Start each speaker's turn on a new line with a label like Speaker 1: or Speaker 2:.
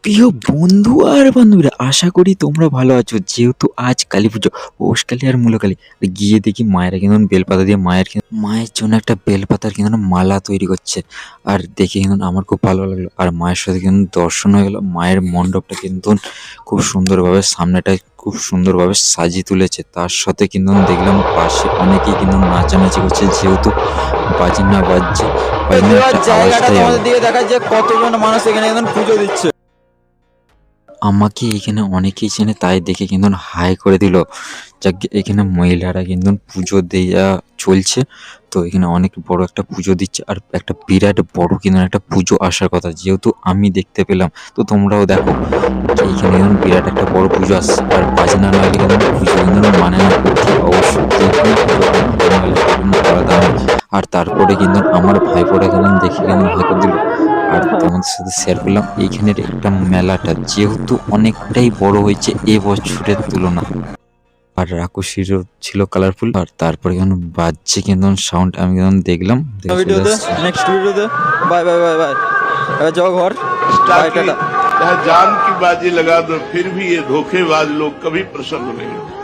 Speaker 1: প্রিয় বন্ধু আর বান্ধবীরা, আশা করি তোমরা ভালো আছো। যেহেতু আজ কালী পুজো, পৌষকালী আর মূলকালী, গিয়ে দেখি মায়েরা কিন্তু বেলপাতা দিয়ে মায়ের জন্য একটা বেলপাতার কিন্তু মালা তৈরি করছে। আর দেখে কিন্তু আমার খুব ভালো লাগলো। আর মায়ের সাথে কিন্তু দর্শন হয়ে গেল। মায়ের মণ্ডপটা কিন্তু খুব সুন্দরভাবে, সামনেটায় খুব সুন্দরভাবে সাজিয়ে তুলেছে। তার সাথে কিন্তু দেখলাম পাশে অনেকেই কিন্তু নাচানাচি করছে, যেহেতু বাজনা বাজছে, বাজনার
Speaker 2: দেওয়ার
Speaker 1: একটা
Speaker 2: জায়গাটা
Speaker 1: আওয়াজটাই
Speaker 2: তোমাদের
Speaker 1: আলাদা।
Speaker 2: দিকে দেখা যায় কতজন মানুষ এখানে একদম পুজো দিচ্ছে।
Speaker 1: আমাকে এখানে অনেকেই চেনে, তাই দেখে কিন্তু হাই করে দিল। যাক, এখানে মহিলারা কিন্তু পুজো দেওয়া চলছে। তো এখানে অনেক বড় একটা পুজো দিচ্ছে, আর একটা বিরাট বড় কিন্তু একটা পুজো আসার কথা, যেহেতু আমি দেখতে পেলাম। তো তোমরাও দেখো যে এখানে কিন্তু বিরাট একটা বড় পুজো আসছে। আর বাজনা না হলে কিন্তু পুজো কিন্তু মানে না। অতি অবশ্যই যে কোনো পুজো হোক না কেন, হলে কিন্তু আলাদা হয়। আর তারপরে কিন্তু আমার ভাইপোরা কিন্তু দেখে কিন্তু হাই করে দিল। আর তোমাদের সাথে শেয়ার করলাম এইখানের একটা মেলাটা, যেহেতু অনেকটাই বড় হয়েছে এবছরের তুলনা। আর রাকুশিরও ছিল কালারফুল। আর তারপরে কেমন বাজছে কিন্তু সাউন্ড, আমি কেমন দেখলাম, দেখে চলে
Speaker 2: ভিডিওতে
Speaker 1: আসছি।
Speaker 2: নেক্সট ভিডিওতে বাই বাই বাই বাই। এবার যাও ঘর। বাই
Speaker 3: ताकि
Speaker 2: টাটা।
Speaker 3: चाहे जान की बाजी लगा दो फिर भी ये धोखेबाज लोग कभी प्रसन्न नहीं होते।